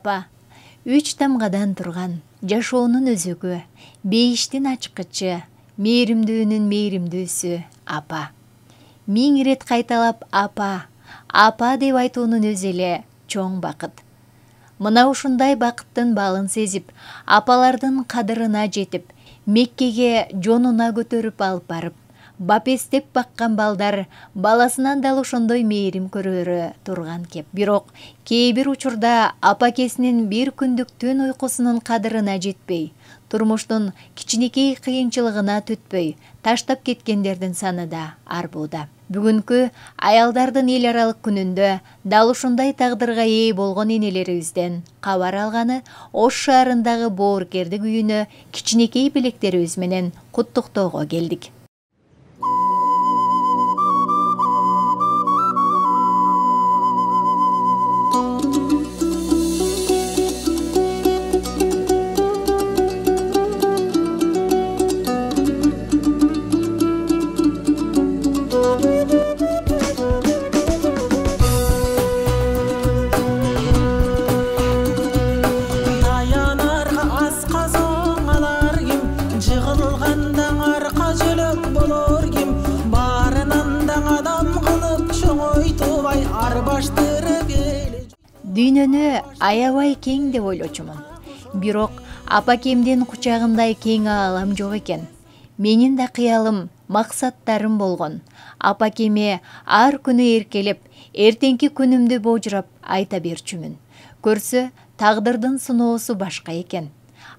Апа, 3 тамгадан турган жашоонун өзөгү, бейиштин ачкычы, мээримдүүнүн мээримдүүсү апа. 1000 рет кайталап апа, апа деп айтуунун өзү эле чоң бакыт. Мына ушундай бакыттын балын сезип, апалардын кадырына жетип, Меккеге жонуна көтөрүп алып барып, бапестеп баккан балдар баласынан дал ошондой мээрим көрөрү турган кеп. Бирок кээ бир учурда апакесинин бир күндүк түн уйкусунун кадырына жетпей, турмуштун кичинекей кыйынчылыгына түтпөй, таштап кеткендердин саны да арбууда. Бүгүнкү аялдардын эл аралык күнүндө дал ушундай тагдырга ээ болгон энелерибизден кабар алганы Ош шаарындагы боорукердик үйүнө кичинекей белектерибиз менен куттуктоого келдик. Дүйнөнү аябай кең деп ойлочумун. Бирок апакемдин кучагындай кең аалам жок экен. Менин да кыялым, максаттарым болгон. Апакеме ар күнү эркелеп, эртеңки күнүмдү божурап айта берчүмүн. Көрсө, тагдырдын сыноосу башка экен.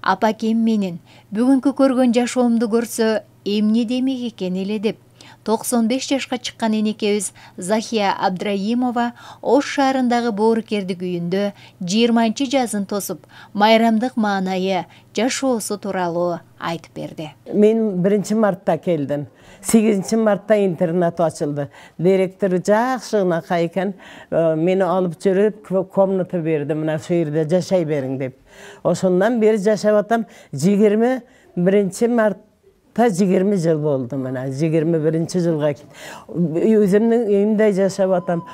Апакем менин бүгүнкү көргөн жашоомду көрсө, эмне демек экен эле деп 95 жашка чыккан энекебиз Захия Абдраимова Ош шаарындагы боорукердик үйүндө 20 жазын тосуп, майрамдык маанайы, жашоосу тууралуу айтып берди. Мен 1 мартта келдим. 8 мартта интернат ачылды. Директору жакшы ынакай экен. Мени алып жүрүп, комната берди. Мына шу жерде жашай бериң деп. Ошондон бери жашап атам. 21 март 20 жыл болду мына, 21 жылга өзүмдүн үйүмдө жашап атам.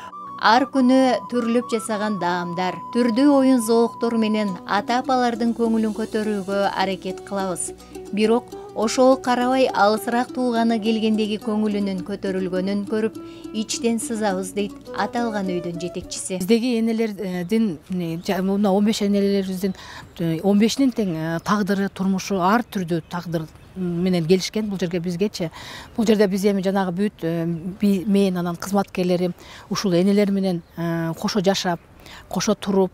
Ар күнү түрлүп жасаган даамдар, түрдүү оюн зооктор менен ата-апалардын көңүлүн көтөрүүгө аракет кылабыз. Бирок ошого карабай алысыраак тууганы келгендеги көңүлүнүн көтөрүлгөнүн көрүп, ичтен сызабыз дейт аталган үйдүн жетекчиси. Биздеги энелердин, мына 15 энелерибиздин 15нин тең тагдыры, турмушу ар түрдүү тагдыр менен келишкен бул жерге бизгечи. Бул жерде биз эми жанагы бүт мен анан кызматкерлерим ушул энелер менен кошо жашап, кошо туруп,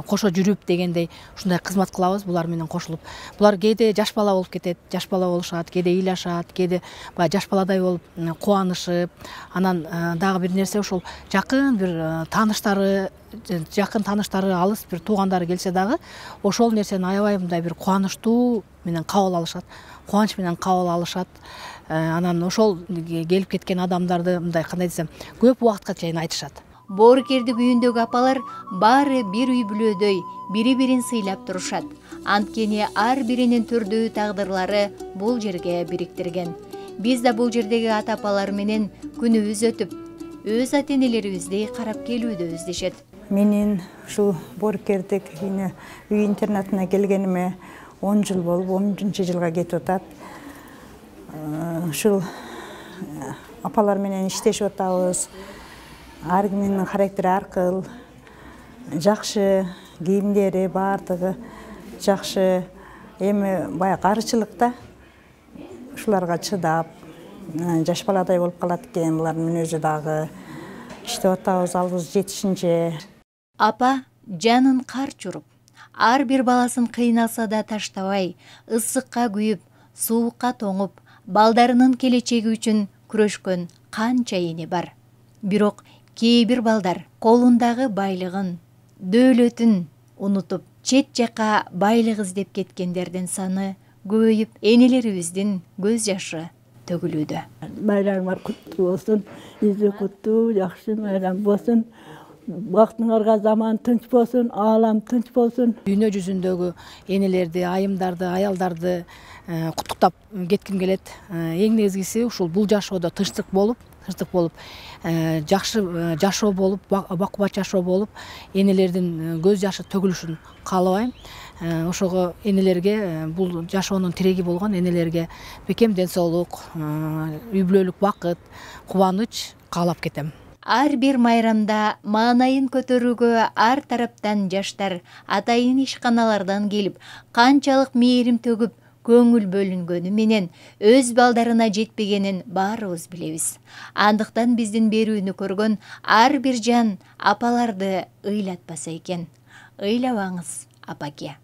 кошо жүрүп дегендей ушундай кызмат кылабыз булар менен кошулуп. Булар кээде жаш бала болуп кетет, жаш бала болушат, кээде ыйлашат, кээде баягы жаш баладай болуп кубанышып, анан дагы бир нерсе ошол жакын бир тааныштары алыс бир туугандары келсе дагы ошол нерсени аябай мындай бир кубанычтуу менен кабыл алышат, кубанч менен кабыл алышат. Анан ошол келип кеткен адамдарды мындай кандай десем, көп убакытка чейин айтышат. Боорукердик үйүндөгү апалар баары бир үй бүлөдөй бири-бирин сыйлап турушат. Анткени ар биринин түрдүү тагдырлары бул жерге бириктирген. Биз да бул жердеги ата-апалар менен күнүбүз өтүп, өз ата-энелерибизди карап келүүдөбүз дешет. Менин ушул боорукердик үй интернатына келгениме 10 жыл болуп, 10 жылга кетип атат. Ушул апалар менен иштешип атабыз. Ар кимдин характери ар кыл, жакшы кийимдери баардыгы жакшы. Эми баягы карычылыкта ушуларга чыдап, жаш баладай болуп калат экен, булардын мүнөзү дагы. Иштеп атабыз, албыз жетишинче. Апа жанын кар чуруп, ар бир баласын кыйналса да таштабай, ысыкка күйүп, суукка тоңуп, балдарынын келечеги үчүн күрөшкөн канча эне бар. Бирок кээ бир балдар колундагы байлыгын, дөөлөтүн унутуп, чет жака байлык издеп кеткендердин саны көбөйүп, энелерибиздин көз жашы төгүлүүдө. Bayramlar kutlu olsun, yüzü kutlu, yakşı bayram olsun. бактыңарга заман тынч болсун, аалам тынч болсун. Дүйнө жүзүндөгү энелерди, айымдарды, аялдарды куттуктап кетким келет. Эң негизгиси ушул бул жашоодо тынчтык болуп, жакшы жашоо болуп, бакубат жашоо болуп, энелердин көз жашы төгүлүшүн каалабайм. Ошого энелерге, бул жашоонун тиреги болгон энелерге бекем ден соолук, үй бүлөлүк бакыт, кубаныч каалап кетем. Ар бир майрамда маанайын көтөрүүгө ар тараптан жаштар атайын ишканалардан келип, канчалык мээрим төгүп, көңүл бөлүнгөнү менен өз балдарына жетпегенин баарыбыз билебиз. Андыктан биздин берүүнү көргөн ар бир жан апаларды ыйлатпаса экен. Ыйлабаңыз, апаке.